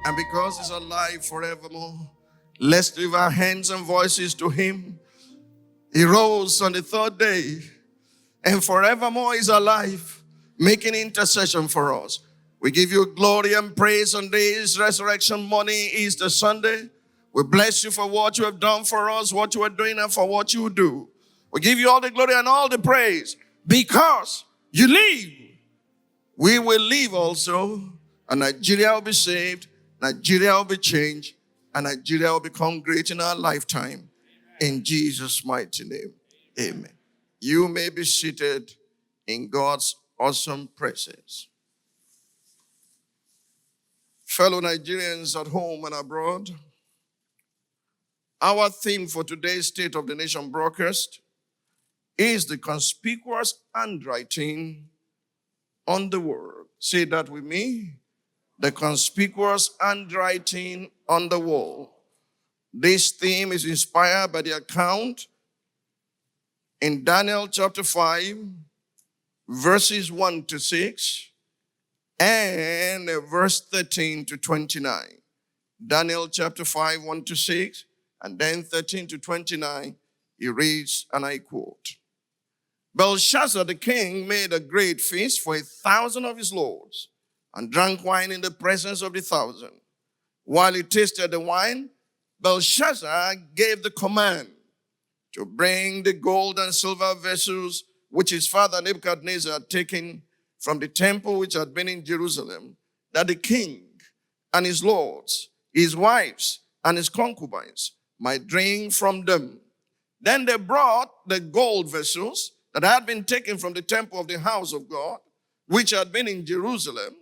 And because he's alive forevermore, let's lift our hands and voices to him. He rose on the third day and forevermore is alive, making intercession for us. We give you glory and praise on this resurrection morning, Easter Sunday. We bless you for what you have done for us, what you are doing, and for what you do. We give you all the glory and all the praise because you live. We will live also, and Nigeria will be saved, Nigeria will be changed, and Nigeria will become great in our lifetime. In Jesus' mighty name, amen. You may be seated in God's awesome presence. Fellow Nigerians at home and abroad, our theme for today's State of the Nation broadcast is the conspicuous handwriting on the wall. Say that with me. The conspicuous handwriting on the wall. This theme is inspired by the account in Daniel chapter 5, verses 1 to 6, and verse 13 to 29. Daniel chapter 5, 1 to 6, and then 13 to 29, he reads, and I quote, Belshazzar the king made a great feast for 1,000 of his lords, and drank wine in the presence of the 1,000. While he tasted the wine, Belshazzar gave the command to bring the gold and silver vessels which his father Nebuchadnezzar had taken from the temple which had been in Jerusalem, that the king and his lords, his wives, and his concubines might drink from them. Then they brought the gold vessels that had been taken from the temple of the house of God, which had been in Jerusalem,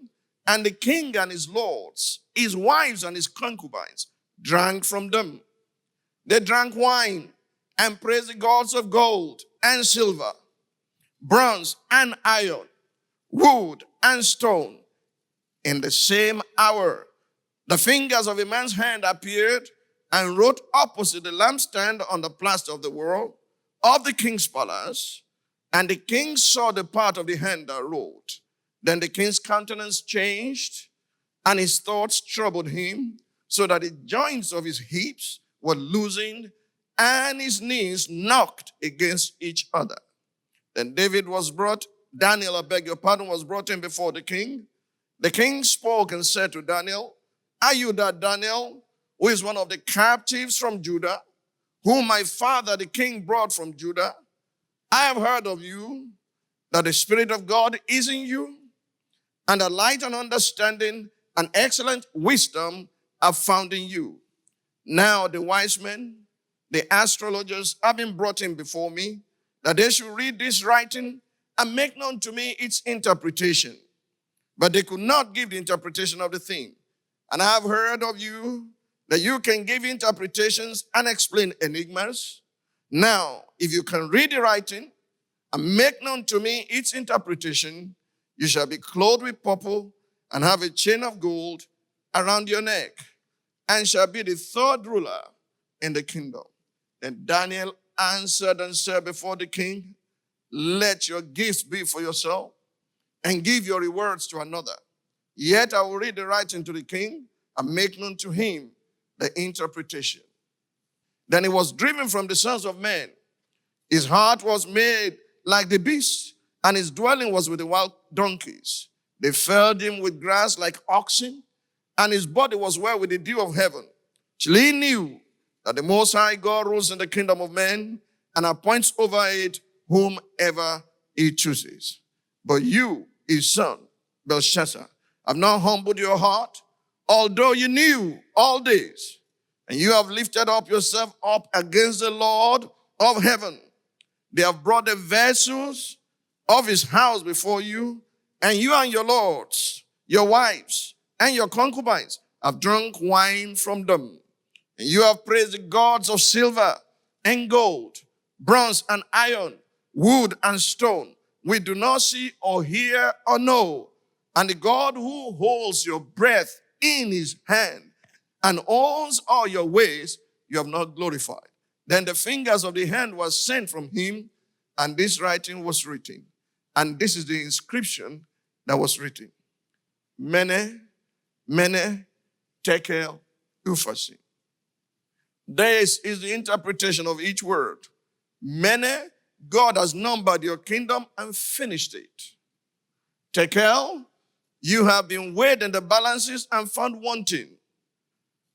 and the king and his lords, his wives and his concubines, drank from them. They drank wine and praised the gods of gold and silver, bronze and iron, wood and stone. In the same hour, the fingers of a man's hand appeared and wrote opposite the lampstand on the plaster of the wall of the king's palace. And the king saw the part of the hand that wrote. Then the king's countenance changed, and his thoughts troubled him, so that the joints of his hips were loosened, and his knees knocked against each other. Then Daniel, was brought in before the king. The king spoke and said to Daniel, Are you that Daniel, who is one of the captives from Judah, whom my father the king brought from Judah? I have heard of you, that the Spirit of God is in you, and a light and understanding and excellent wisdom are found in you. Now the wise men, the astrologers, have been brought in before me, that they should read this writing and make known to me its interpretation. But they could not give the interpretation of the thing. And I have heard of you, that you can give interpretations and explain enigmas. Now, if you can read the writing and make known to me its interpretation, you shall be clothed with purple and have a chain of gold around your neck, and shall be the third ruler in the kingdom. Then Daniel answered and said before the king, Let your gifts be for yourself, and give your rewards to another. Yet I will read the writing to the king and make known to him the interpretation. Then he was driven from the sons of men. His heart was made like the beast, and his dwelling was with the wild donkeys. They fed him with grass like oxen, and his body was wet with the dew of heaven. Till he knew that the Most High God rules in the kingdom of men and appoints over it whomever he chooses. But you, his son, Belshazzar, have not humbled your heart, although you knew all this. And you have lifted up yourself up against the Lord of heaven. They have brought the vessels of his house before you, and you and your lords, your wives, and your concubines have drunk wine from them. And you have praised the gods of silver and gold, bronze and iron, wood and stone. We do not see or hear or know. And the God who holds your breath in his hand and owns all your ways, you have not glorified. Then the fingers of the hand were sent from him, and this writing was written. And this is the inscription that was written. Mene, Mene, tekel, upharsin. This is the interpretation of each word. Mene, God has numbered your kingdom and finished it. Tekel, you have been weighed in the balances and found wanting.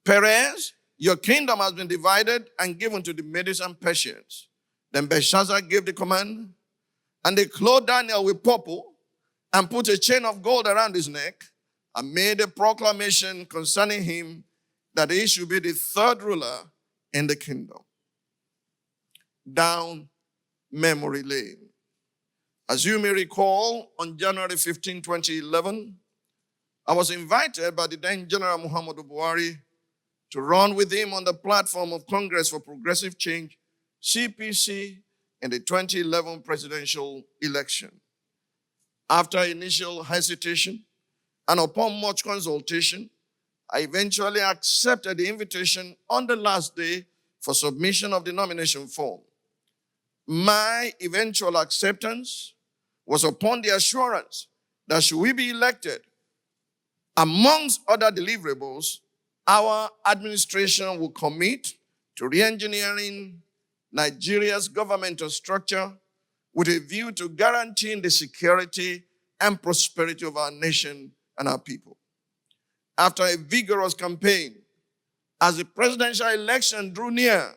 Perez, your kingdom has been divided and given to the Medes and Persians. Then Belshazzar gave the command, and they clothed Daniel with purple and put a chain of gold around his neck and made a proclamation concerning him that he should be the third ruler in the kingdom. Down memory lane. As you may recall, on January 15, 2011, I was invited by the then General Muhammadu Buhari to run with him on the platform of Congress for Progressive Change, CPC, in the 2011 presidential election. After initial hesitation and upon much consultation, I eventually accepted the invitation on the last day for submission of the nomination form. My eventual acceptance was upon the assurance that should we be elected, amongst other deliverables, our administration will commit to re-engineering Nigeria's governmental structure with a view to guaranteeing the security and prosperity of our nation and our people. After a vigorous campaign, as the presidential election drew near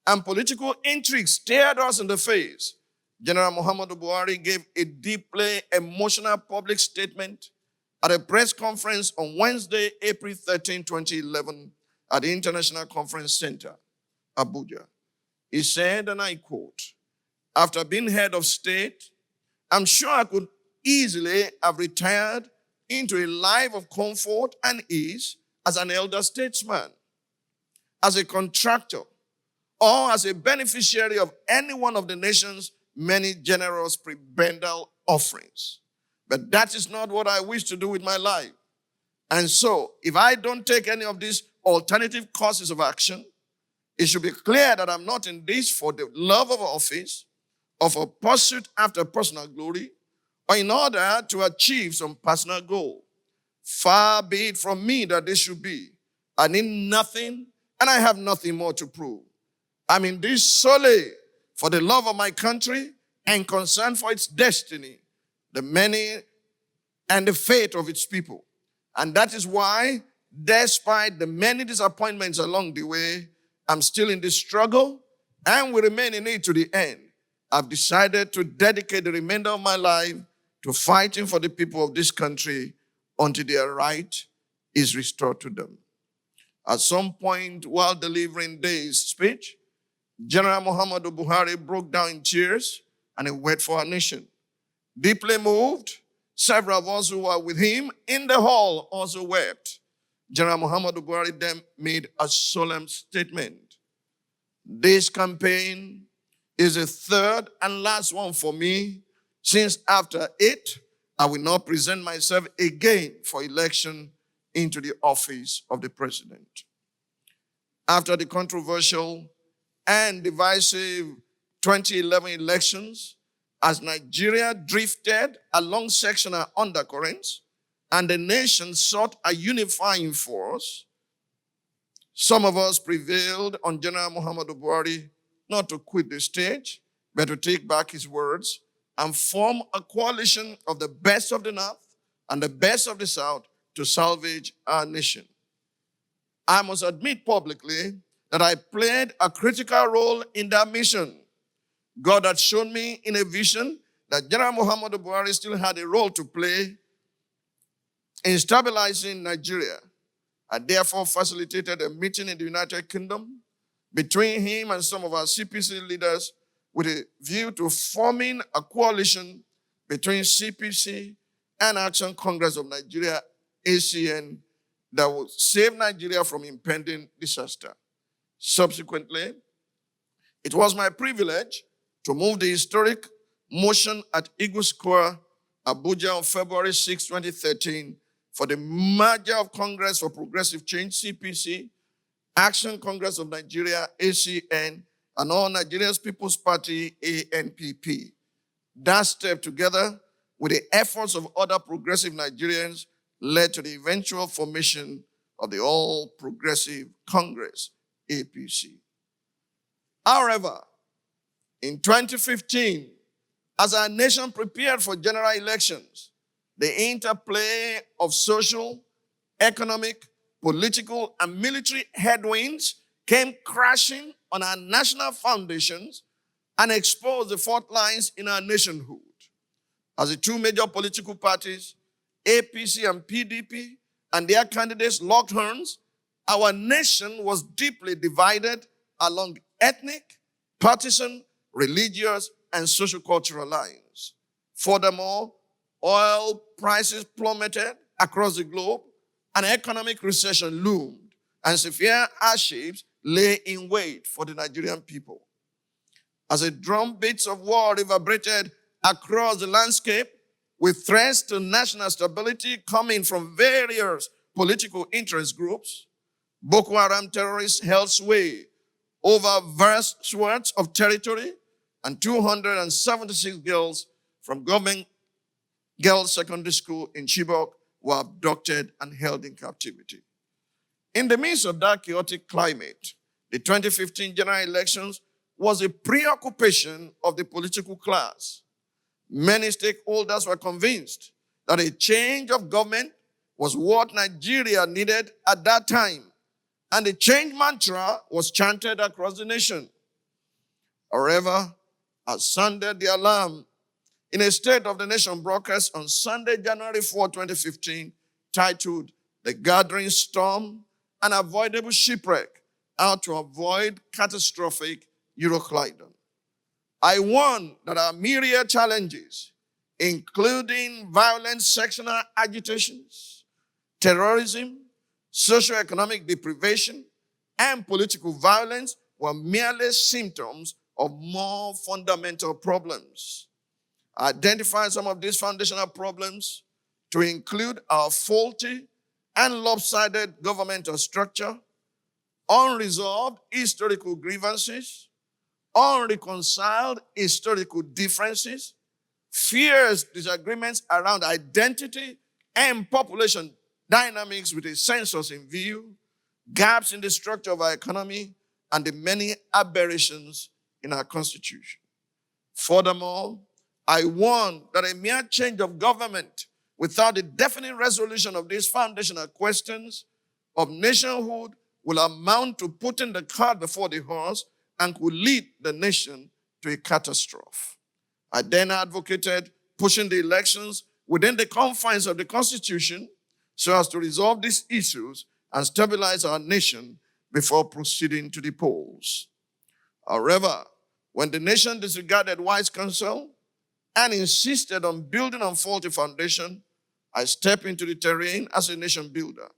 and political intrigue stared us in the face, General Muhammadu Buhari gave a deeply emotional public statement at a press conference on Wednesday, April 13, 2011, at the International Conference Center, Abuja. He said, and I quote, "After being head of state, I'm sure I could easily have retired into a life of comfort and ease as an elder statesman, as a contractor, or as a beneficiary of any one of the nation's many generous prebendal offerings. But that is not what I wish to do with my life. And so, if I don't take any of these alternative courses of action, it should be clear that I'm not in this for the love of office, or for pursuit after personal glory, or in order to achieve some personal goal. Far be it from me that this should be. I need nothing, and I have nothing more to prove. I'm in this solely for the love of my country and concern for its destiny, the many and the fate of its people. And that is why, despite the many disappointments along the way, I'm still in this struggle and will remain in it to the end. I've decided to dedicate the remainder of my life to fighting for the people of this country until their right is restored to them." At some point while delivering this speech, General Muhammadu Buhari broke down in tears and he wept for our nation. Deeply moved, several of us who were with him in the hall also wept. General Muhammadu Buhari then made a solemn statement. "This campaign is the third and last one for me, since after it, I will not present myself again for election into the office of the president." After the controversial and divisive 2011 elections, as Nigeria drifted along sectional undercurrents and the nation sought a unifying force, some of us prevailed on General Muhammadu Buhari not to quit the stage, but to take back his words and form a coalition of the best of the North and the best of the South to salvage our nation. I must admit publicly that I played a critical role in that mission. God had shown me in a vision that General Muhammadu Buhari still had a role to play in stabilizing Nigeria. I therefore facilitated a meeting in the United Kingdom between him and some of our CPC leaders with a view to forming a coalition between CPC and Action Congress of Nigeria, ACN, that would save Nigeria from impending disaster. Subsequently, it was my privilege to move the historic motion at Eagle Square, Abuja on February 6, 2013 for the merger of Congress for Progressive Change, CPC, Action Congress of Nigeria, ACN, and All Nigeria's People's Party, ANPP. That step, together with the efforts of other progressive Nigerians, led to the eventual formation of the All Progressive Congress, APC. However, in 2015, as our nation prepared for general elections, the interplay of social, economic, political, and military headwinds came crashing on our national foundations and exposed the fault lines in our nationhood. As the two major political parties, APC and PDP, and their candidates locked horns, our nation was deeply divided along ethnic, partisan, religious, and social-cultural lines. Furthermore, oil prices plummeted across the globe, an economic recession loomed, and severe hardships lay in wait for the Nigerian people. As the drumbeats of war reverberated across the landscape, with threats to national stability coming from various political interest groups, Boko Haram terrorists held sway over vast swaths of territory, and 276 girls from government girls' secondary school in Chibok were abducted and held in captivity. In the midst of that chaotic climate, the 2015 general elections was a preoccupation of the political class. Many stakeholders were convinced that a change of government was what Nigeria needed at that time, and the change mantra was chanted across the nation. However, as sounded the alarm in a State of the Nation broadcast on Sunday, January 4, 2015, titled "The Gathering Storm, an Avoidable Shipwreck, How to Avoid Catastrophic Euroclydon," I warn that our myriad challenges, including violent sectional agitations, terrorism, socioeconomic deprivation, and political violence, were merely symptoms of more fundamental problems. I identify some of these foundational problems to include our faulty and lopsided governmental structure, unresolved historical grievances, unreconciled historical differences, fierce disagreements around identity and population dynamics with a census in view, gaps in the structure of our economy, and the many aberrations in our constitution. Furthermore, I warn that a mere change of government without a definite resolution of these foundational questions of nationhood will amount to putting the cart before the horse and could lead the nation to a catastrophe. I then advocated pushing the elections within the confines of the Constitution so as to resolve these issues and stabilize our nation before proceeding to the polls. However, when the nation disregarded wise counsel and insisted on building on faulty foundation, I stepped into the terrain as a nation builder.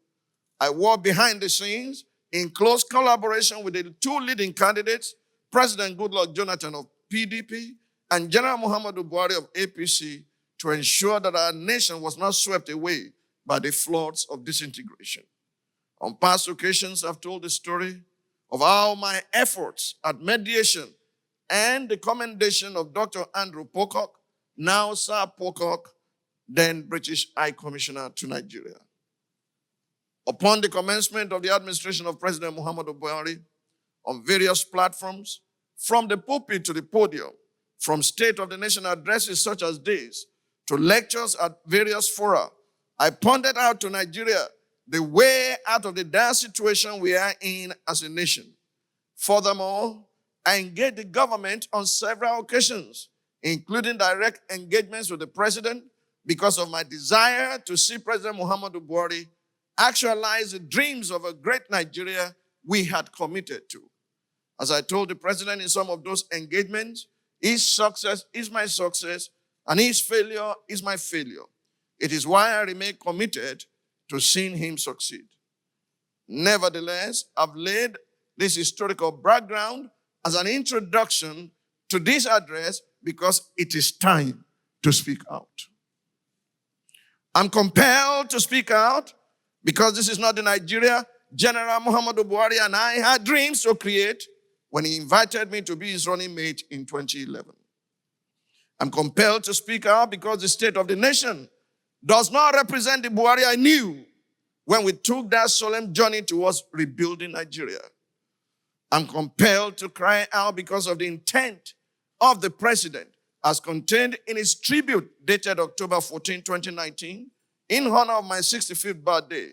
I worked behind the scenes in close collaboration with the two leading candidates, President Goodluck Jonathan of PDP and General Muhammadu Buhari of APC, to ensure that our nation was not swept away by the floods of disintegration. On past occasions, I've told the story of how my efforts at mediation and the commendation of Dr. Andrew Pocock, now Sir Pocock, then British High Commissioner to Nigeria. Upon the commencement of the administration of President Muhammadu Buhari, on various platforms, from the pulpit to the podium, from State of the Nation addresses such as this, to lectures at various fora, I pointed out to Nigeria the way out of the dire situation we are in as a nation. Furthermore, I engaged the government on several occasions, including direct engagements with the president, because of my desire to see President Muhammadu Buhari actualize the dreams of a great Nigeria we had committed to. As I told the president in some of those engagements, his success is my success, and his failure is my failure. It is why I remain committed to seeing him succeed. Nevertheless, I've laid this historical background as an introduction to this address because it is time to speak out. I'm compelled to speak out because this is not the Nigeria General Muhammadu Buhari and I had dreams to create when he invited me to be his running mate in 2011. I'm compelled to speak out because the state of the nation does not represent the Buhari I knew when we took that solemn journey towards rebuilding Nigeria. I'm compelled to cry out because of the intent of the president as contained in his tribute dated October 14, 2019, in honor of my 65th birthday.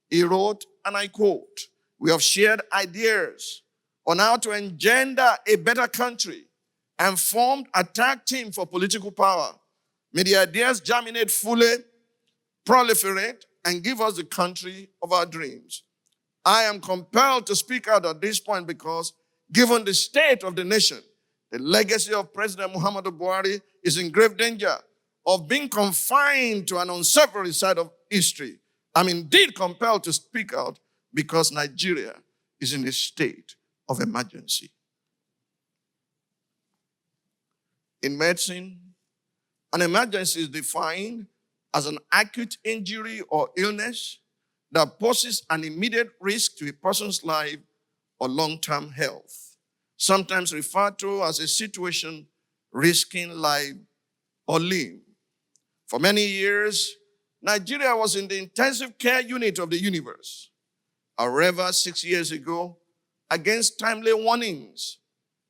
He wrote, and I quote, "We have shared ideas on how to engender a better country and formed a tag team for political power. May the ideas germinate fully, proliferate, and give us the country of our dreams." I am compelled to speak out at this point because, given the state of the nation, the legacy of President Muhammadu Buhari is in grave danger of being confined to an unsavory side of history. I'm indeed compelled to speak out because Nigeria is in a state of emergency. In medicine, an emergency is defined as an acute injury or illness that poses an immediate risk to a person's life or long-term health, sometimes referred to as a situation risking life or limb. For many years, Nigeria was in the intensive care unit of the universe. However, 6 years ago, against timely warnings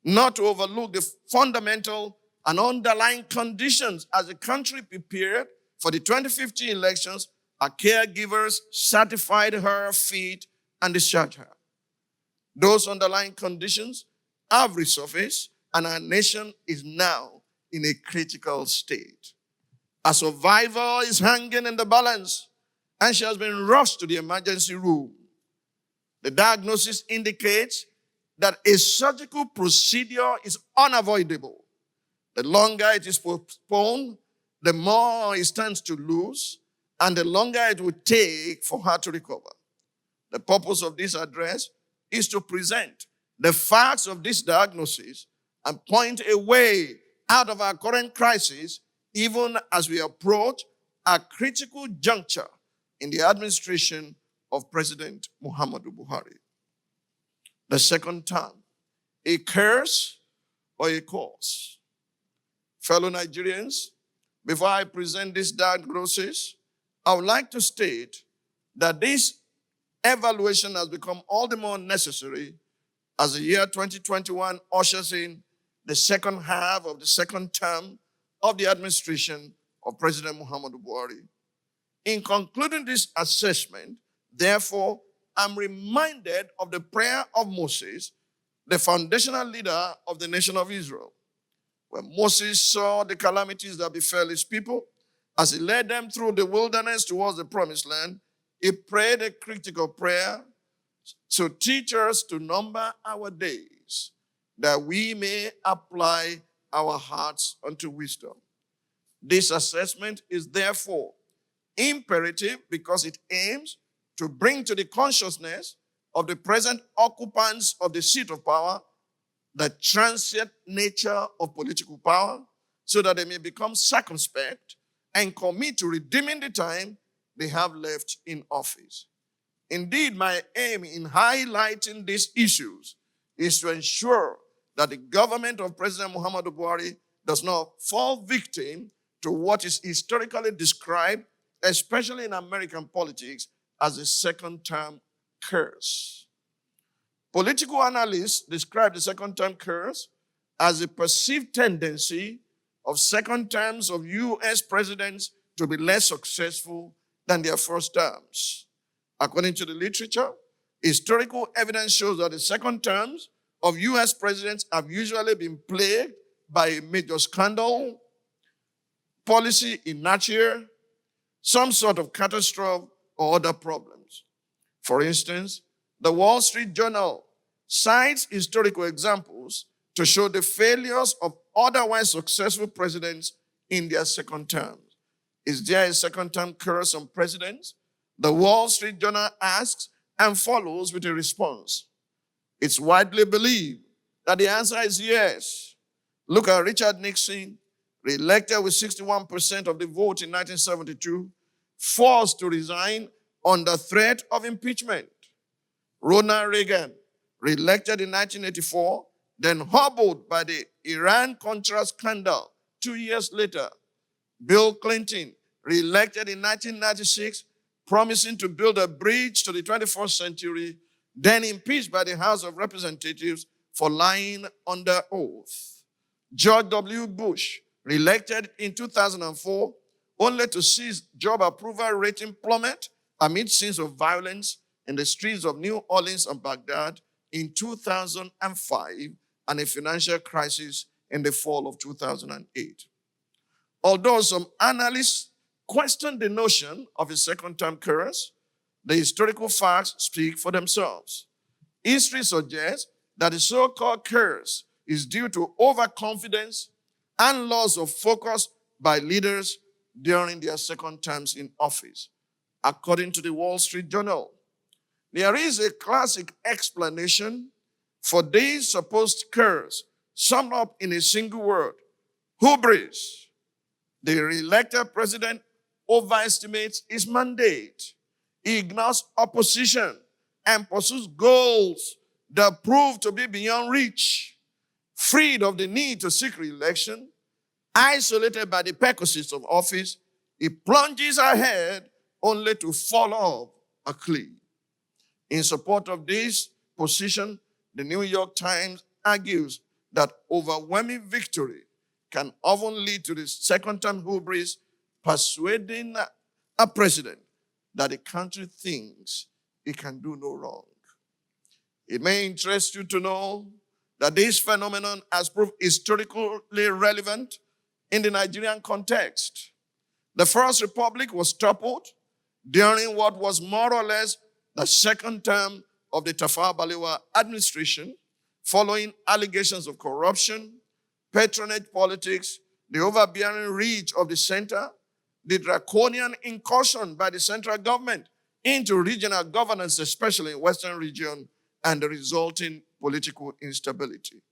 not to overlook the fundamental and underlying conditions as the country prepared for the 2015 elections, our caregivers certified her fit and discharged her. Those underlying conditions have resurfaced, and our nation is now in a critical state. Her survival is hanging in the balance, and she has been rushed to the emergency room. The diagnosis indicates that a surgical procedure is unavoidable. The longer it is postponed, the more it stands to lose, and the longer it will take for her to recover. The purpose of this address is to present the facts of this diagnosis and point a way out of our current crisis, even as we approach a critical juncture in the administration of President Muhammadu Buhari. The second term, a curse or a cause. Fellow Nigerians, before I present this diagnosis, I would like to state that this evaluation has become all the more necessary as the year 2021 ushers in the second half of the second term of the administration of President Muhammadu Buhari. In concluding this assessment, therefore, I'm reminded of the prayer of Moses, the foundational leader of the nation of Israel. When Moses saw the calamities that befell his people, as he led them through the wilderness towards the promised land, he prayed a critical prayer to teach us to number our days, that we may apply our hearts unto wisdom. This assessment is therefore imperative because it aims to bring to the consciousness of the present occupants of the seat of power the transient nature of political power, so that they may become circumspect and commit to redeeming the time they have left in office. Indeed, my aim in highlighting these issues is to ensure that the government of President Muhammadu Buhari does not fall victim to what is historically described, especially in American politics, as a second-term curse. Political analysts describe the second-term curse as a perceived tendency of second terms of U.S. presidents to be less successful than their first terms. According to the literature, historical evidence shows that the second terms of U.S. presidents have usually been plagued by a major scandal, policy inertia, some sort of catastrophe, or other problems. For instance, the Wall Street Journal cites historical examples to show the failures of otherwise successful presidents in their second terms. Is there a second-term curse on presidents? The Wall Street Journal asks and follows with a response. It's widely believed that the answer is yes. Look at Richard Nixon, re-elected with 61% of the vote in 1972, forced to resign under threat of impeachment. Ronald Reagan, re-elected in 1984, then hobbled by the Iran-Contra scandal 2 years later. Bill Clinton, re-elected in 1996, promising to build a bridge to the 21st century, then impeached by the House of Representatives for lying under oath. George W. Bush, reelected in 2004, only to see job approval rating plummet amid scenes of violence in the streets of New Orleans and Baghdad in 2005 and a financial crisis in the fall of 2008. Although some analysts question the notion of a second-term curse, the historical facts speak for themselves. History suggests that the so-called curse is due to overconfidence and loss of focus by leaders during their second terms in office. According to the Wall Street Journal, there is a classic explanation for this supposed curse, summed up in a single word: hubris. The re-elected president overestimates his mandate. He ignores opposition and pursues goals that prove to be beyond reach. Freed of the need to seek re-election, isolated by the perquisites of office, he plunges ahead only to fall off a cliff. In support of this position, the New York Times argues that overwhelming victory can often lead to the second-term hubris, persuading a president that the country thinks it can do no wrong. It may interest you to know that this phenomenon has proved historically relevant in the Nigerian context. The First Republic was toppled during what was more or less the second term of the Tafawa Balewa administration, following allegations of corruption, patronage politics, the overbearing reach of the center, the draconian incursion by the central government into regional governance, especially in Western region, and the resulting political instability.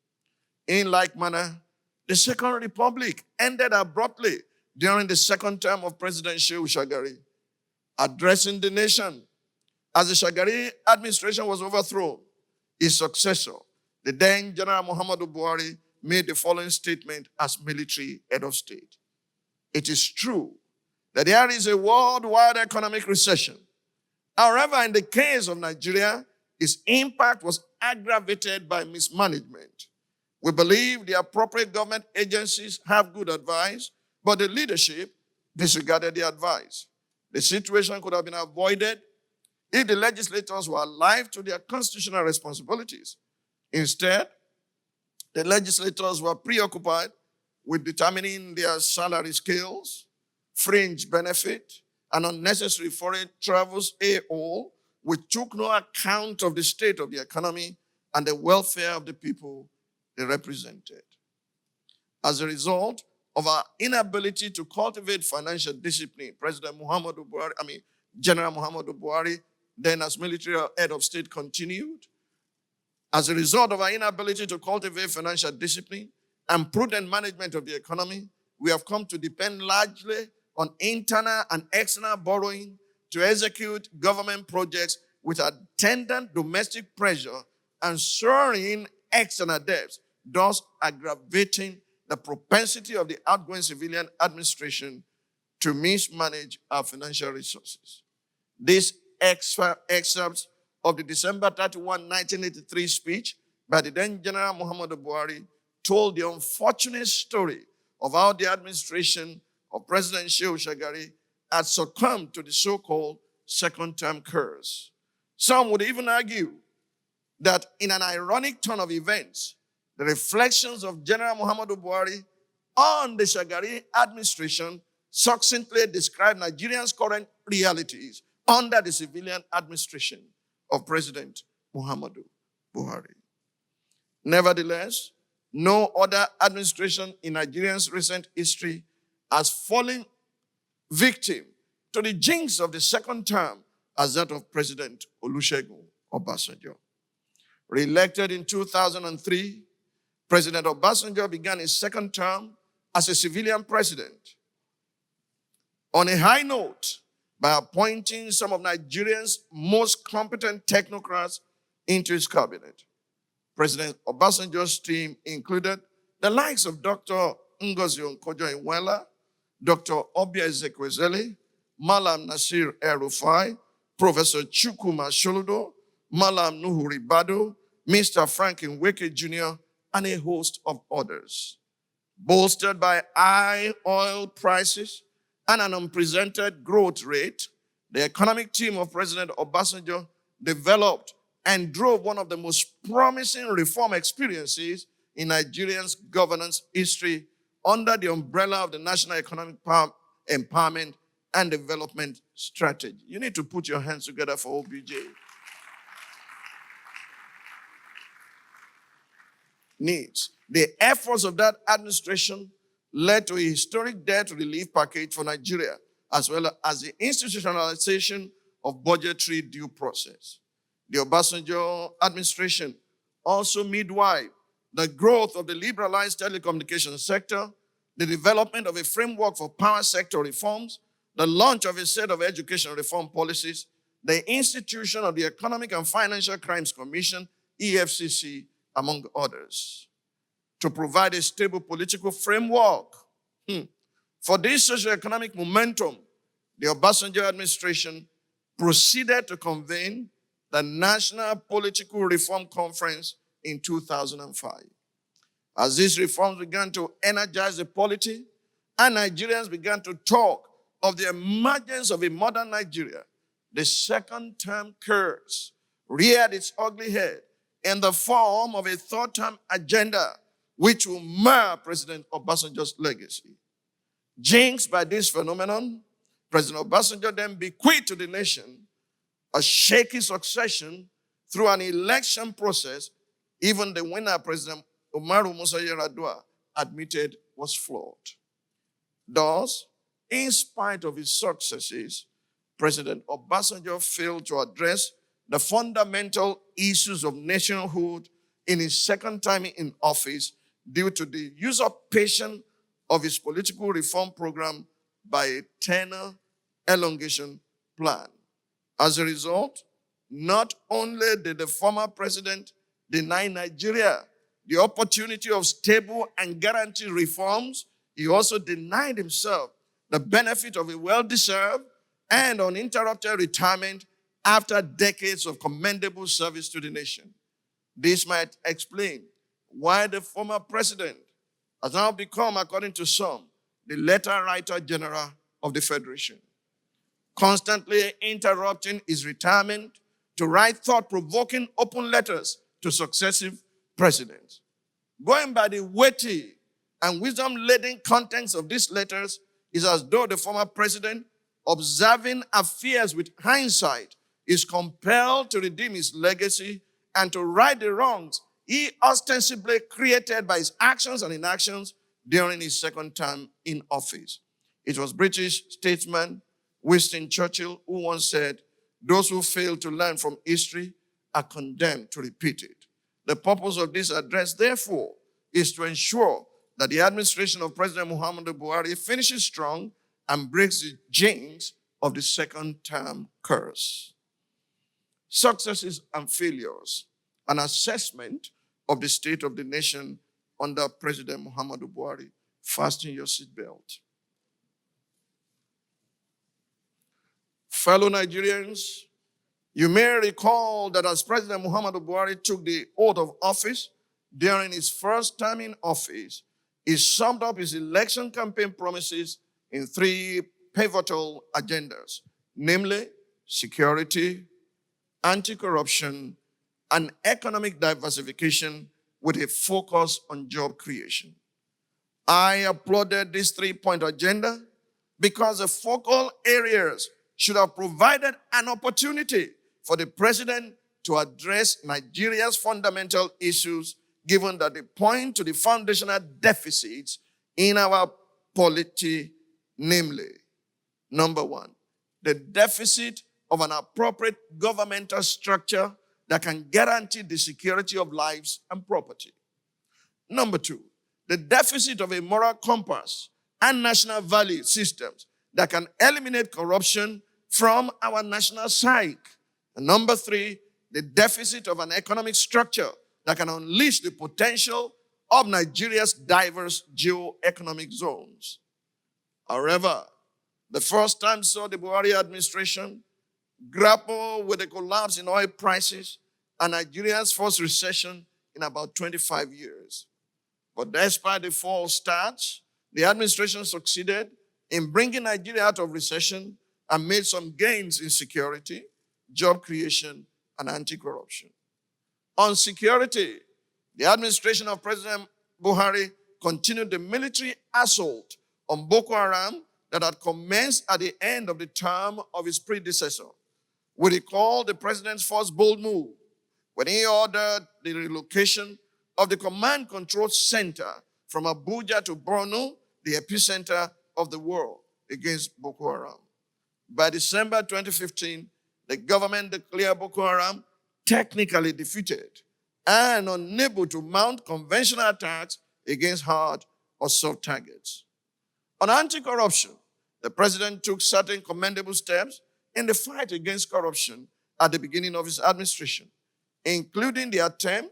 In like manner, the Second Republic ended abruptly during the second term of President Shehu Shagari. Addressing the nation as the Shagari administration was overthrown, his successor, the then General Muhammadu Buhari, made the following statement as military head of state: "It is true that there is a worldwide economic recession. However, in the case of Nigeria, its impact was aggravated by mismanagement. We believe the appropriate government agencies have good advice, but the leadership disregarded the advice. The situation could have been avoided if the legislators were alive to their constitutional responsibilities. Instead, the legislators were preoccupied with determining their salary scales, fringe benefit, and unnecessary foreign travels, all, which took no account of the state of the economy and the welfare of the people they represented. As a result of our inability to cultivate financial discipline, General Muhammadu Buhari, then as military head of state, continued. As a result of our inability to cultivate financial discipline and prudent management of the economy, we have come to depend largely on internal and external borrowing to execute government projects with attendant domestic pressure and soaring external debts, thus aggravating the propensity of the outgoing civilian administration to mismanage our financial resources." This excerpts of the December 31, 1983 speech by the then General Muhammadu Buhari told the unfortunate story of how the administration of President Shehu Shagari had succumbed to the so-called second-term curse. Some would even argue that in an ironic turn of events, the reflections of General Muhammadu Buhari on the Shagari administration succinctly describe Nigerians' current realities under the civilian administration of President Muhammadu Buhari. Nevertheless, no other administration in Nigeria's recent history has fallen victim to the jinx of the second term as that of President Olusegun Obasanjo. Re-elected in 2003, President Obasanjo began his second term as a civilian president on a high note by appointing some of Nigeria's most competent technocrats into his cabinet. President Obasanjo's team included the likes of Dr. Ngozi Okonjo-Iweala, Dr. Obia Ezekwesili, Malam Nasir El-Rufai, Professor Chukwuma Soludo, Malam Nuhu Ribado, Mr. Franklin Weke Jr., and a host of others. Bolstered by high oil prices and an unprecedented growth rate, the economic team of President Obasanjo developed and drove one of the most promising reform experiences in Nigeria's governance history under the umbrella of the National Economic Empowerment and Development Strategy. You need to put your hands together for OBJ. Needs. The efforts of that administration led to a historic debt relief package for Nigeria, as well as the institutionalization of budgetary due process. The Obasanjo administration also midwifed the growth of the liberalized telecommunications sector, the development of a framework for power sector reforms, the launch of a set of education reform policies, the institution of the Economic and Financial Crimes Commission, EFCC, among others, to provide a stable political framework. For this socioeconomic momentum, the Obasanjo administration proceeded to convene the National Political Reform Conference in 2005. As these reforms began to energize the polity, and Nigerians began to talk of the emergence of a modern Nigeria, the second-term curse reared its ugly head in the form of a third-term agenda which will mar President Obasanjo's legacy. Jinxed by this phenomenon, President Obasanjo then bequeathed to the nation a shaky succession through an election process even the winner, President Umaru Musa Yar'Adua, admitted was flawed. Thus, in spite of his successes, President Obasanjo failed to address the fundamental issues of nationhood in his second time in office due to the usurpation of his political reform program by a tenure elongation plan. As a result, not only did the former president deny Nigeria the opportunity of stable and guaranteed reforms, he also denied himself the benefit of a well-deserved and uninterrupted retirement after decades of commendable service to the nation. This might explain why the former president has now become, according to some, the letter writer general of the Federation, constantly interrupting his retirement to write thought-provoking open letters to successive presidents. Going by the weighty and wisdom-laden contents of these letters, is as though the former president, observing affairs with hindsight, is compelled to redeem his legacy and to right the wrongs he ostensibly created by his actions and inactions during his second term in office. It was British statesman Winston Churchill who once said, "Those who fail to learn from history are condemned to repeat it." The purpose of this address, therefore, is to ensure that the administration of President Muhammadu Buhari finishes strong and breaks the jinx of the second term curse. Successes and failures, an assessment of the state of the nation under President Muhammadu Buhari. Fasten your seatbelt. Fellow Nigerians, you may recall that as President Muhammadu Buhari took the oath of office during his first term in office, he summed up his election campaign promises in three pivotal agendas, namely security, anti-corruption, and economic diversification with a focus on job creation. I applauded this three-point agenda because the focal areas should have provided an opportunity for the president to address Nigeria's fundamental issues, given that they point to the foundational deficits in our polity, namely, number one, the deficit of an appropriate governmental structure that can guarantee the security of lives and property. Number two, the deficit of a moral compass and national value systems that can eliminate corruption from our national psyche. And number three, the deficit of an economic structure that can unleash the potential of Nigeria's diverse geo-economic zones. However, The first time saw the Buhari administration grapple with the collapse in oil prices and Nigeria's first recession in about 25 years. But despite the false starts, the administration succeeded in bringing Nigeria out of recession and made some gains in security, job creation, and anti-corruption. On security, the administration of President Buhari continued the military assault on Boko Haram that had commenced at the end of the term of his predecessor. We recall the president's first bold move when he ordered the relocation of the command control center from Abuja to Borno, the epicenter of the war against Boko Haram. By December 2015, the government declared Boko Haram technically defeated and unable to mount conventional attacks against hard or soft targets. On anti-corruption, the president took certain commendable steps in the fight against corruption at the beginning of his administration, including the attempt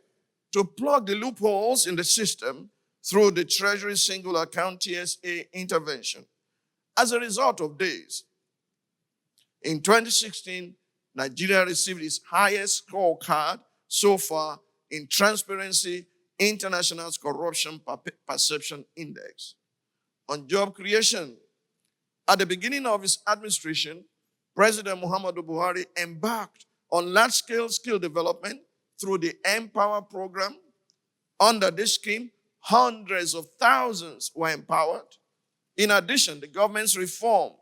to plug the loopholes in the system through the Treasury Single Account TSA intervention. As a result of this, in 2016, Nigeria received its highest scorecard so far in Transparency International's Corruption Perception Index. On job creation, at the beginning of his administration, President Muhammadu Buhari embarked on large-scale skill development through the Empower program. Under this scheme, hundreds of thousands were empowered. In addition, the government's reform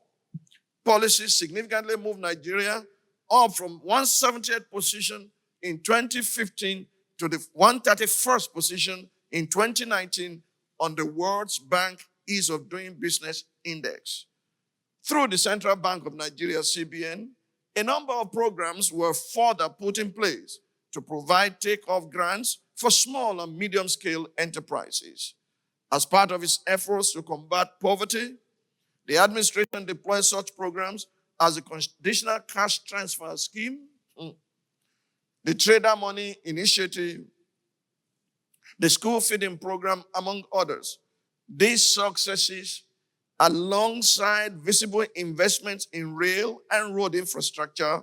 policies significantly moved Nigeria up from 170th position in 2015 to the 131st position in 2019 on the World Bank Ease of Doing Business Index. Through the Central Bank of Nigeria, CBN, a number of programs were further put in place to provide take-off grants for small and medium-scale enterprises. As part of its efforts to combat poverty, the administration deployed such programs as the Conditional Cash Transfer Scheme, the Trader Money Initiative, the School Feeding Program, among others. These successes, alongside visible investments in rail and road infrastructure,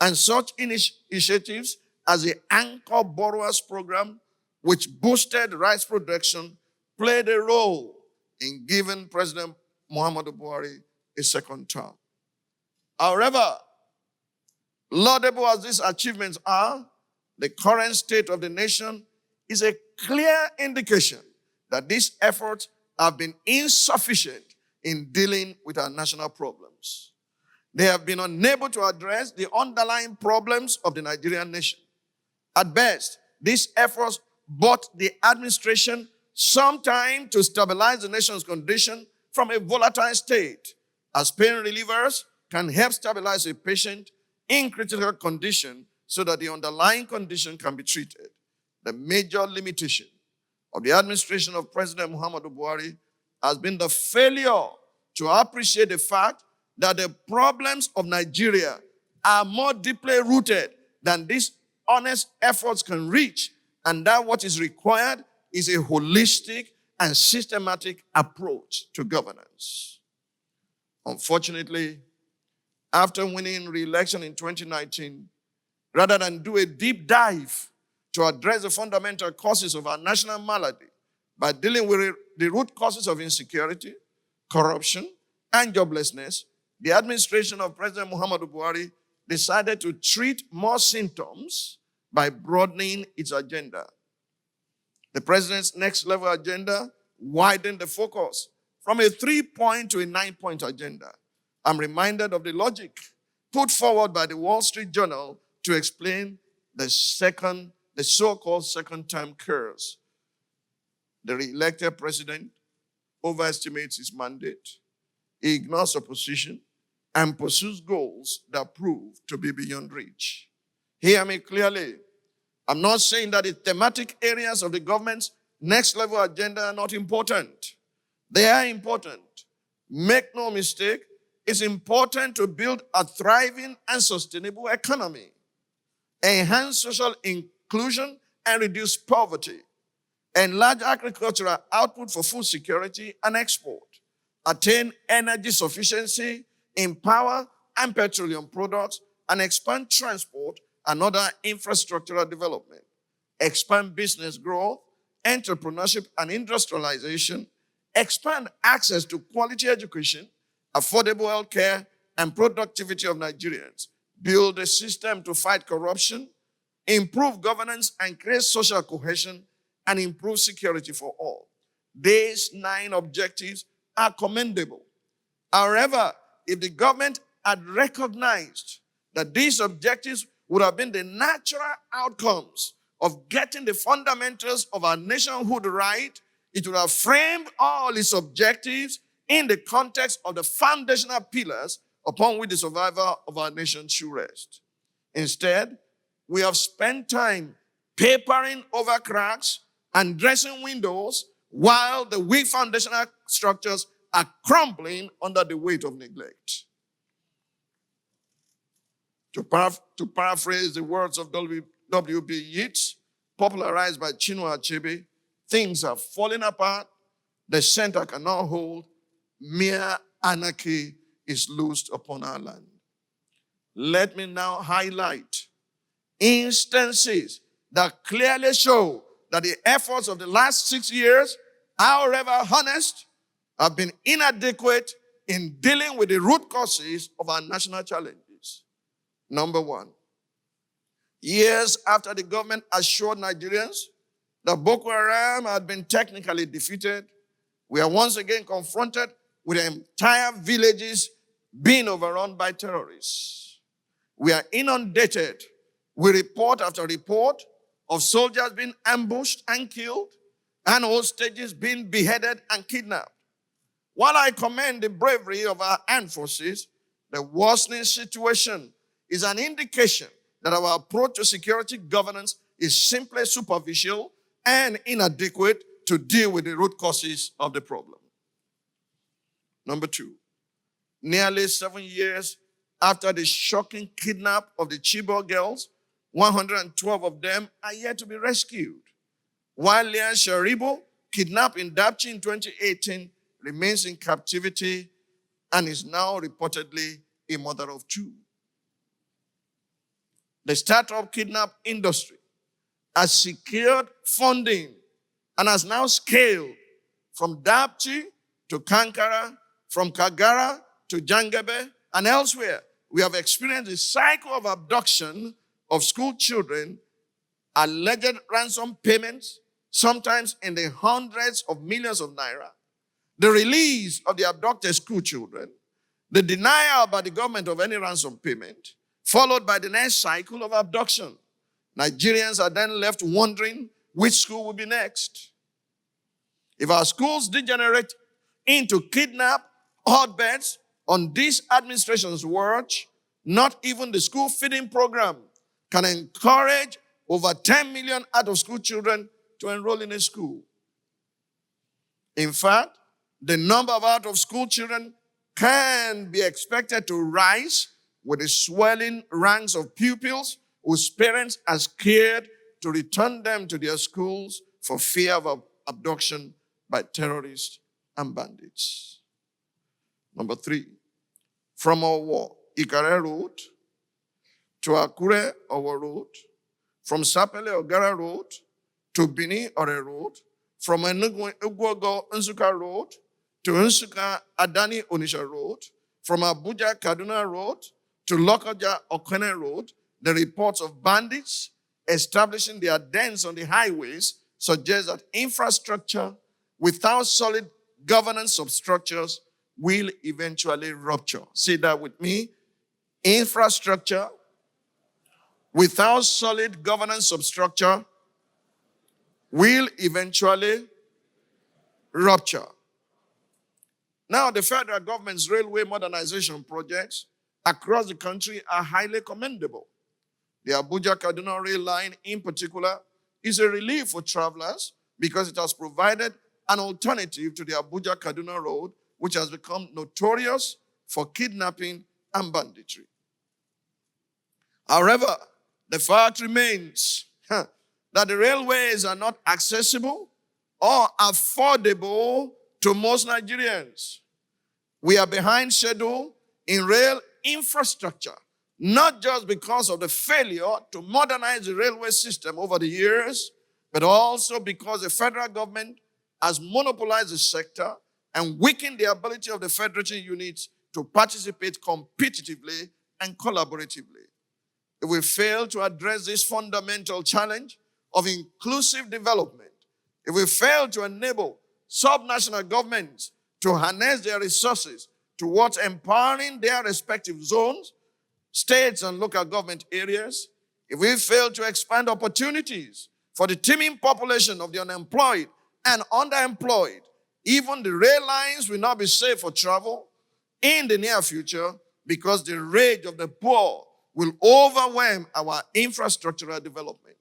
and such initiatives as the Anchor Borrowers Program, which boosted rice production, played a role in giving President Muhammadu Buhari a second term. However, laudable as these achievements are, the current state of the nation is a clear indication that these efforts have been insufficient in dealing with our national problems. They have been unable to address the underlying problems of the Nigerian nation. At best, these efforts bought the administration some time to stabilize the nation's condition from a volatile state, as pain relievers can help stabilize a patient in critical condition so that the underlying condition can be treated. The major limitation of the administration of President Muhammadu Buhari has been the failure to appreciate the fact that the problems of Nigeria are more deeply rooted than these honest efforts can reach, and that what is required is a holistic and systematic approach to governance. Unfortunately, after winning re-election in 2019, rather than do a deep dive to address the fundamental causes of our national malady by dealing with the root causes of insecurity, corruption, and joblessness, the administration of President Muhammadu Buhari decided to treat more symptoms by broadening its agenda. The president's next level agenda widened the focus from a 3-point to a 9-point agenda. I'm reminded of the logic put forward by the Wall Street Journal to explain the so-called second-term curse. The re-elected president overestimates his mandate, he ignores opposition, and pursues goals that prove to be beyond reach. Hear me clearly. I'm not saying that the thematic areas of the government's next level agenda are not important. They are important. Make no mistake, it's important to build a thriving and sustainable economy, enhance social inclusion and reduce poverty, enlarge agricultural output for food security and export, attain energy sufficiency in power and petroleum products, and expand transport and other infrastructural development, expand business growth, entrepreneurship and industrialization, expand access to quality education, affordable health care, and productivity of Nigerians, build a system to fight corruption, improve governance and create social cohesion, and improve security for all. These 9 objectives are commendable. However, if the government had recognized that these objectives would have been the natural outcomes of getting the fundamentals of our nationhood right, it would have framed all its objectives in the context of the foundational pillars upon which the survival of our nation should rest. Instead, we have spent time papering over cracks and dressing windows while the weak foundational structures are crumbling under the weight of neglect. To paraphrase the words of W.B. Yeats, popularized by Chinua Achebe, things are falling apart, the center cannot hold, mere anarchy is loosed upon our land. Let me now highlight instances that clearly show that the efforts of the last 6 years, however honest, have been inadequate in dealing with the root causes of our national challenges. Number 1, years after the government assured Nigerians that Boko Haram had been technically defeated, we are once again confronted with entire villages being overrun by terrorists. We are inundated with report after report of soldiers being ambushed and killed, and hostages being beheaded and kidnapped. While I commend the bravery of our armed forces, the worsening situation is an indication that our approach to security governance is simply superficial and inadequate to deal with the root causes of the problem. Number 2, nearly 7 years after the shocking kidnap of the Chibok girls, 112 of them are yet to be rescued, while Leah Sharibo, kidnapped in Dapchi in 2018, remains in captivity and is now reportedly a mother of 2. The startup kidnap industry has secured funding and has now scaled from Dapchi to Kankara, from Kagara to Jangebe, and elsewhere. We have experienced a cycle of abduction of school children, alleged ransom payments, sometimes in the hundreds of millions of naira, the release of the abducted school children, the denial by the government of any ransom payment, followed by the next cycle of abduction. Nigerians are then left wondering which school will be next. If our schools degenerate into kidnap hotbeds on this administration's watch, not even the school feeding program can encourage over 10 million out-of-school children to enroll in a school. In fact, the number of out-of-school children can be expected to rise with the swelling ranks of pupils whose parents are scared to return them to their schools for fear of abduction by terrorists and bandits. Number 3, from our Bakare Road to Akure Owo Road, from Sapele Ogara Road to Bini Ore Road, from Enugu Ugwogo Nsukka Road to Nsukka Adani Onitsha Road, from Abuja Kaduna Road to Lokoja Okene Road, the reports of bandits establishing their dens on the highways suggest that infrastructure without solid governance substructures will eventually rupture. Say that with me. Infrastructure without solid governance substructure will eventually rupture. Now, the federal government's railway modernization projects across the country are highly commendable. The Abuja-Kaduna rail line in particular is a relief for travelers because it has provided an alternative to the Abuja-Kaduna road, which has become notorious for kidnapping and banditry. However, the fact remains that the railways are not accessible or affordable to most Nigerians. We are behind schedule in rail infrastructure, not just because of the failure to modernize the railway system over the years, but also because the federal government has monopolized the sector and weakened the ability of the federating units to participate competitively and collaboratively. If we fail to address this fundamental challenge of inclusive development, if we fail to enable subnational governments to harness their resources towards empowering their respective zones, states, and local government areas, if we fail to expand opportunities for the teeming population of the unemployed and underemployed, even the rail lines will not be safe for travel in the near future because the rage of the poor will overwhelm our infrastructural development.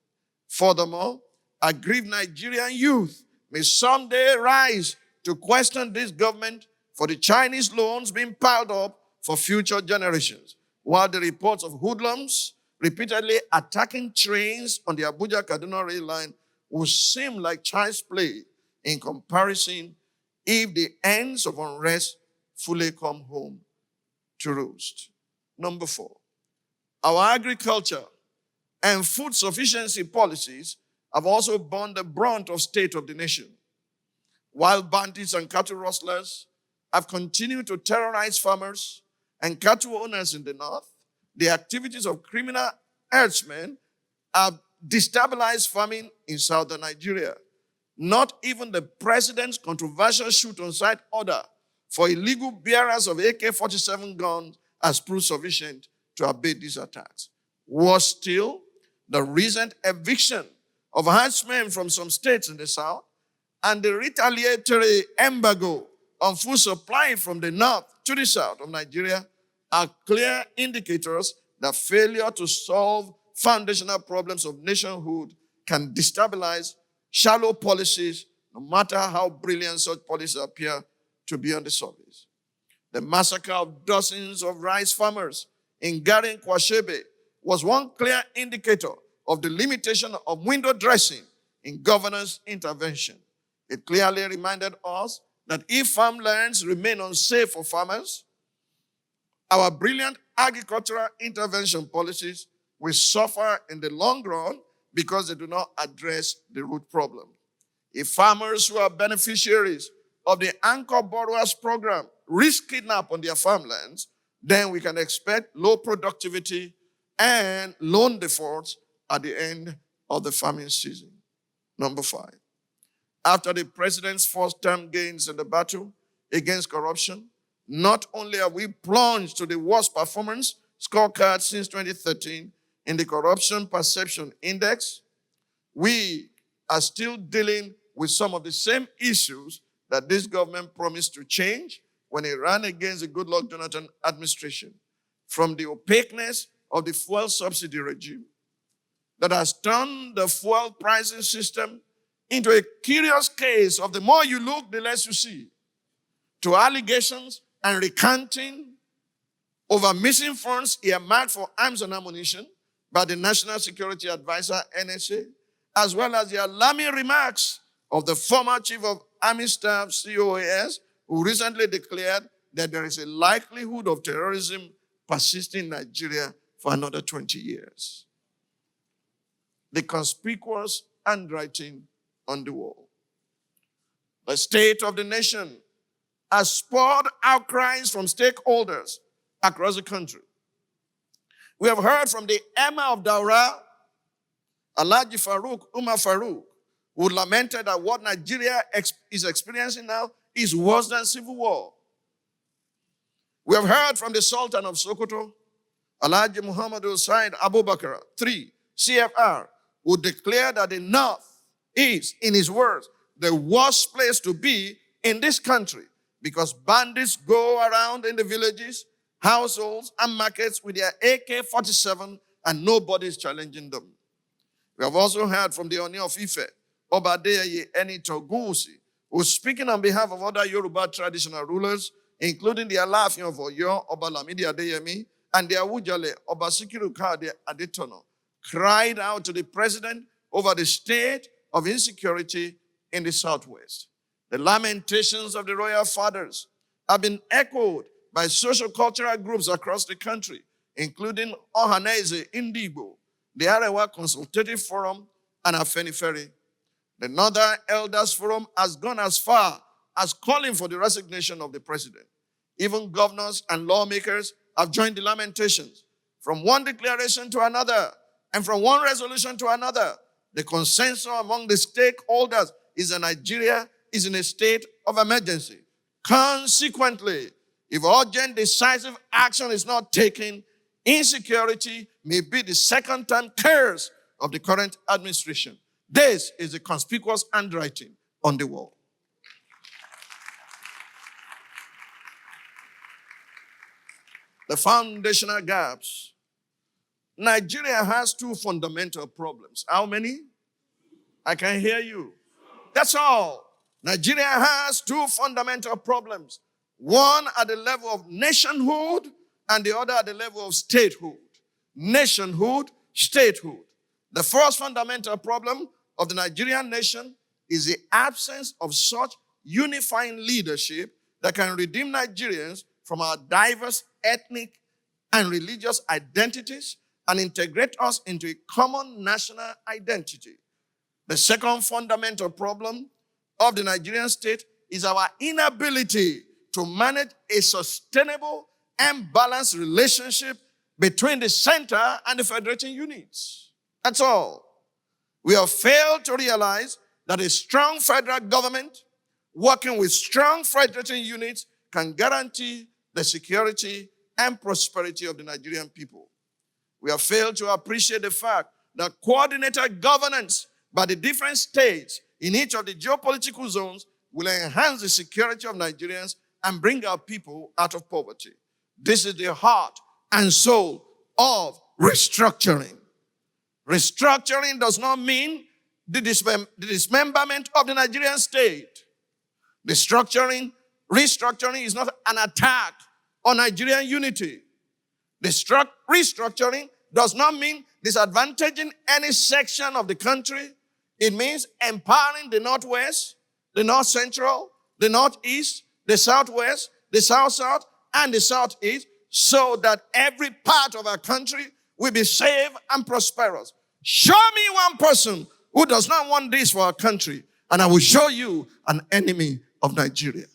Furthermore, aggrieved Nigerian youth may someday rise to question this government for the Chinese loans being piled up for future generations, while the reports of hoodlums repeatedly attacking trains on the Abuja-Kaduna rail line would seem like child's play in comparison if the ends of unrest fully come home to roost. Number 4, our agriculture and food sufficiency policies have also borne the brunt of state of the nation. Wild bandits and cattle rustlers have continued to terrorize farmers and cattle owners in the north. The activities of criminal herdsmen have destabilized farming in southern Nigeria. Not even the president's controversial shoot-on-sight order for illegal bearers of AK-47 guns has proved sufficient to abate these attacks. Worse still, the recent eviction of herdsmen from some states in the south and the retaliatory embargo on food supply from the north to the south of Nigeria are clear indicators that failure to solve foundational problems of nationhood can destabilize shallow policies, no matter how brilliant such policies appear to be on the surface. The massacre of dozens of rice farmers in Garin Kwashebe was one clear indicator of the limitation of window dressing in governance intervention. It clearly reminded us that if farmlands remain unsafe for farmers, our brilliant agricultural intervention policies will suffer in the long run because they do not address the root problem. If farmers who are beneficiaries of the Anchor Borrowers Program risk kidnap on their farmlands, then we can expect low productivity and loan defaults at the end of the farming season. Number 5, after the president's first-term gains in the battle against corruption, not only have we plunged to the worst performance scorecard since 2013 in the Corruption Perception Index, we are still dealing with some of the same issues that this government promised to change when it ran against the Goodluck Jonathan administration, from the opaqueness of the fuel subsidy regime that has turned the fuel pricing system into a curious case of the more you look, the less you see, to allegations and recanting over missing funds earmarked for arms and ammunition by the National Security Advisor, NSA, as well as the alarming remarks of the former Chief of Army Staff, COAS, who recently declared that there is a likelihood of terrorism persisting in Nigeria for another 20 years. The conspicuous handwriting on the wall. The state of the nation has spurred outcries from stakeholders across the country. We have heard from the Emir of Daura, Alhaji Farouk Umar Farouk, who lamented that what Nigeria is experiencing now is worse than civil war. We have heard from the Sultan of Sokoto, Alhaji Muhammad Hussain Abu Bakare, 3, CFR, who declared that the North is, in his words, the worst place to be in this country because bandits go around in the villages, households, and markets with their AK-47 and nobody is challenging them. We have also heard from the Oni of Ife, Obadeye Eni Togusi, who is speaking on behalf of other Yoruba traditional rulers, including the Alaafin of Oyo, Oba Lamidi Adeyemi, and the Awujale, Oba Sikiru Kade Adetono, cried out to the president over the state of insecurity in the southwest. The lamentations of the royal fathers have been echoed by social cultural groups across the country, including Ohaneze Indigo, the Arewa Consultative Forum, and Afenifere. The Northern Elders Forum has gone as far as calling for the resignation of the president. Even governors and lawmakers have joined the lamentations. From one declaration to another, and from one resolution to another, the consensus among the stakeholders is that Nigeria is in a state of emergency. Consequently, if urgent, decisive action is not taken, insecurity may be the second-term curse of the current administration. This is the conspicuous handwriting on the wall. The foundational gaps. Nigeria has two fundamental problems. How many? I can hear you. That's all. Nigeria has two fundamental problems. One at the level of nationhood and the other at the level of statehood. Nationhood, statehood. The first fundamental problem of the Nigerian nation is the absence of such unifying leadership that can redeem Nigerians from our diverse ethnic and religious identities and integrate us into a common national identity. The second fundamental problem of the Nigerian state is our inability to manage a sustainable and balanced relationship between the center and the federating units. That's all. We have failed to realize that a strong federal government working with strong federating units can guarantee the security and prosperity of the Nigerian people. We have failed to appreciate the fact that coordinated governance by the different states in each of the geopolitical zones will enhance the security of Nigerians and bring our people out of poverty. This is the heart and soul of restructuring. Restructuring does not mean the dismemberment of the Nigerian state. Restructuring is not an attack on Nigerian unity. Restructuring does not mean disadvantaging any section of the country. It means empowering the Northwest, the North Central, the Northeast, the Southwest, the South-South, and the Southeast, so that every part of our country will be safe and prosperous. Show me one person who does not want this for our country, and I will show you an enemy of Nigeria.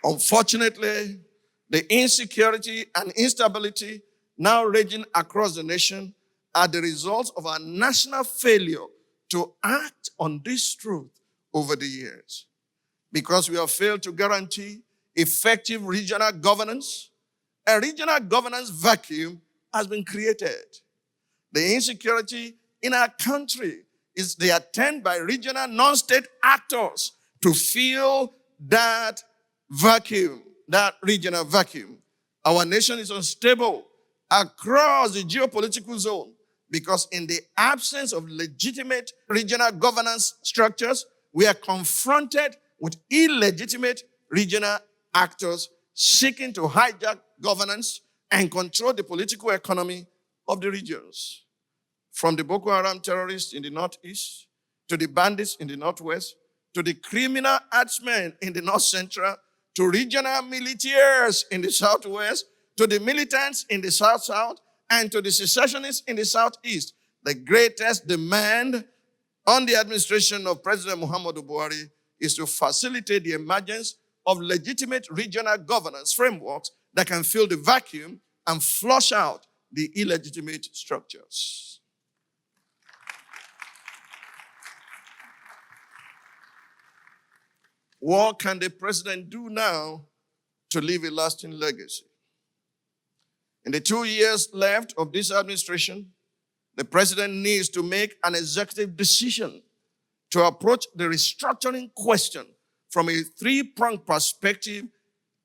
Unfortunately, the insecurity and instability now raging across the nation are the results of our national failure to act on this truth over the years. Because we have failed to guarantee effective regional governance, a regional governance vacuum has been created. The insecurity in our country is the attempt by regional non-state actors to fill that vacuum, that regional vacuum. Our nation is unstable across the geopolitical zone because in the absence of legitimate regional governance structures, we are confronted with illegitimate regional actors seeking to hijack governance and control the political economy of the regions. From the Boko Haram terrorists in the Northeast, to the bandits in the Northwest, to the criminal herdsmen in the North Central, to regional militias in the Southwest, to the militants in the South-South, and to the secessionists in the Southeast. The greatest demand on the administration of President Muhammadu Buhari is to facilitate the emergence of legitimate regional governance frameworks that can fill the vacuum and flush out the illegitimate structures. What can the president do now to leave a lasting legacy? In the 2 years left of this administration, the president needs to make an executive decision to approach the restructuring question from a three-pronged perspective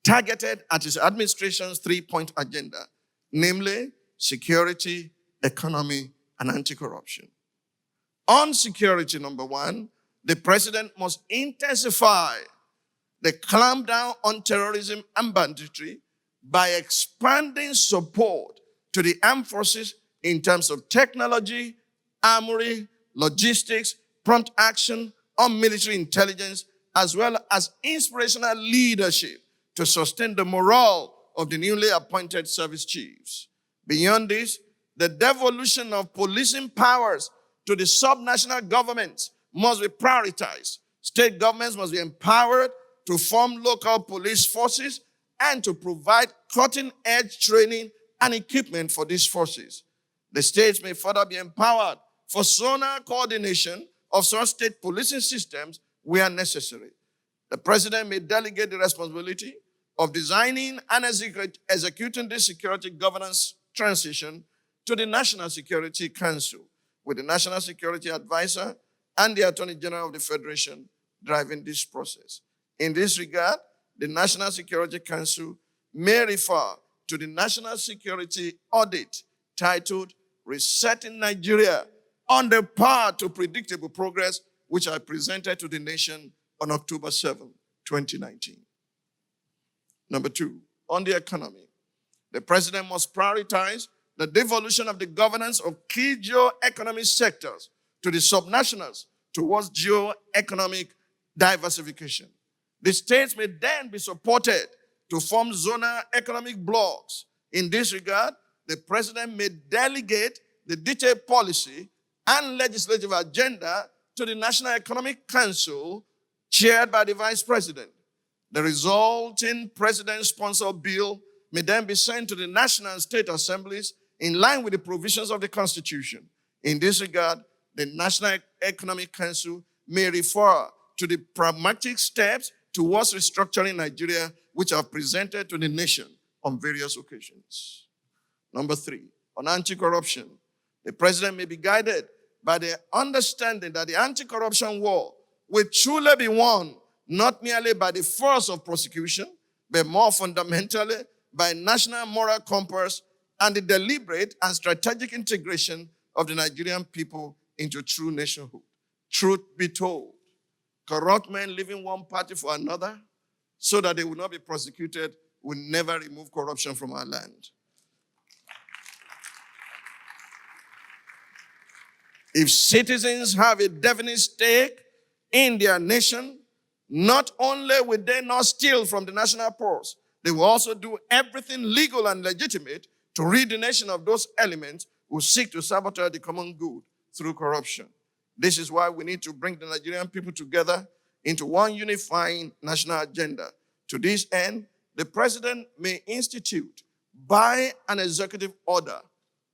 targeted at his administration's three-point agenda, namely security, economy, and anti-corruption. On security, number one, the president must intensify the clampdown on terrorism and banditry by expanding support to the armed forces in terms of technology, armory, logistics, prompt action, on military intelligence, as well as inspirational leadership to sustain the morale of the newly appointed service chiefs. Beyond this, the devolution of policing powers to the subnational governments must be prioritized. State governments must be empowered to form local police forces and to provide cutting-edge training and equipment for these forces. The states may further be empowered for zonal coordination of such state policing systems where necessary. The president may delegate the responsibility of designing and executing this security governance transition to the National Security Council, with the National Security Advisor and the Attorney General of the Federation driving this process. In this regard, the National Security Council may refer to the National Security Audit titled Resetting Nigeria on the Path to Predictable Progress, which I presented to the nation on October 7, 2019. Number 2, on the economy. The president must prioritize the devolution of the governance of key geo-economic sectors to the subnationals towards geo-economic diversification. The states may then be supported to form zonal economic blocks. In this regard, the president may delegate the detailed policy and legislative agenda to the National Economic Council, chaired by the vice president. The resulting president-sponsored bill may then be sent to the national and state assemblies in line with the provisions of the Constitution. In this regard, the National Economic Council may refer to the pragmatic steps towards restructuring Nigeria, which are presented to the nation on various occasions. Number 3, on anti-corruption. The president may be guided by the understanding that the anti-corruption war will truly be won not merely by the force of prosecution, but more fundamentally by national moral compass and the deliberate and strategic integration of the Nigerian people into true nationhood. Truth be told, corrupt men leaving one party for another so that they will not be prosecuted will never remove corruption from our land. If citizens have a definite stake in their nation, not only will they not steal from the national purse, they will also do everything legal and legitimate to rid the nation of those elements who seek to sabotage the common good through corruption. This is why we need to bring the Nigerian people together into one unifying national agenda. To this end, the president may institute, by an executive order,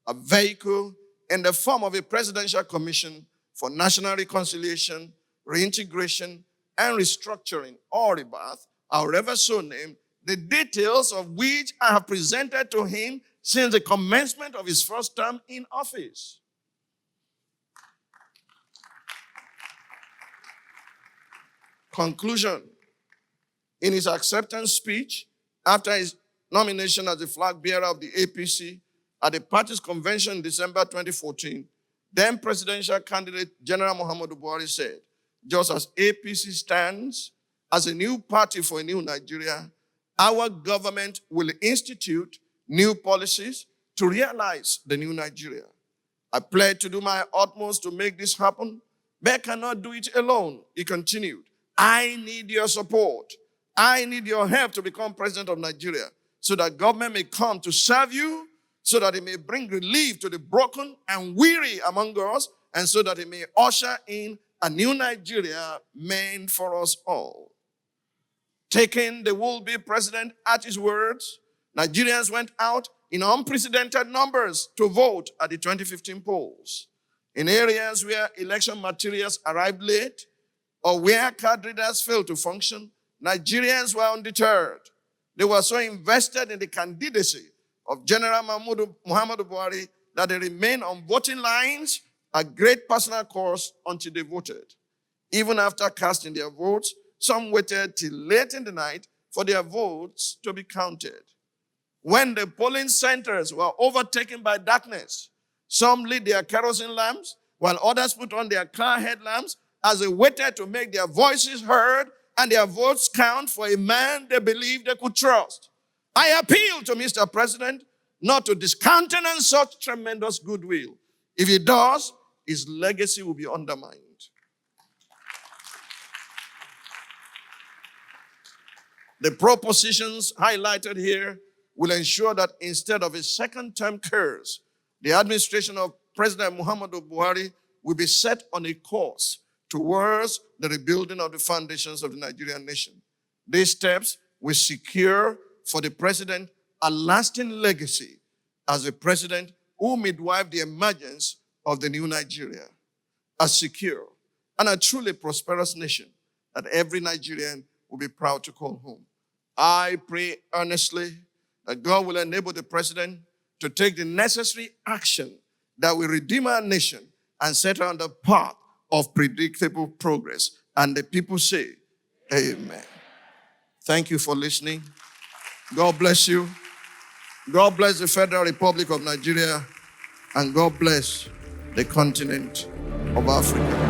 a vehicle in the form of a presidential commission for national reconciliation, reintegration, and restructuring, or rebirth, however so named, the details of which I have presented to him since the commencement of his first term in office. Conclusion. In his acceptance speech, after his nomination as the flag bearer of the APC at the party's convention in December 2014, then presidential candidate General Muhammadu Buhari said, just as APC stands as a new party for a new Nigeria, our government will institute new policies to realize the new Nigeria. I pledge to do my utmost to make this happen, but I cannot do it alone, he continued. I need your support. I need your help to become president of Nigeria so that government may come to serve you, so that it may bring relief to the broken and weary among us, and so that it may usher in a new Nigeria meant for us all. Taking the will-be president at his words, Nigerians went out in unprecedented numbers to vote at the 2015 polls. In areas where election materials arrived late or where card readers failed to function, Nigerians were undeterred. They were so invested in the candidacy of General Muhammadu Buhari that they remained on voting lines at great personal cost until they voted. Even after casting their votes, some waited till late in the night for their votes to be counted. When the polling centers were overtaken by darkness, some lit their kerosene lamps, while others put on their car headlamps as they waited to make their voices heard and their votes count for a man they believed they could trust. I appeal to Mr. President not to discountenance such tremendous goodwill. If he does, his legacy will be undermined. The propositions highlighted here will ensure that instead of a second-term curse, the administration of President Muhammadu Buhari will be set on a course towards the rebuilding of the foundations of the Nigerian nation. These steps will secure for the president a lasting legacy as a president who midwife the emergence of the new Nigeria, a secure and a truly prosperous nation that every Nigerian will be proud to call home. I pray earnestly that God will enable the president to take the necessary action that will redeem our nation and set her on the path of predictable progress. And the people say, amen. Thank you for listening. God bless you. God bless the Federal Republic of Nigeria, and God bless the continent of Africa.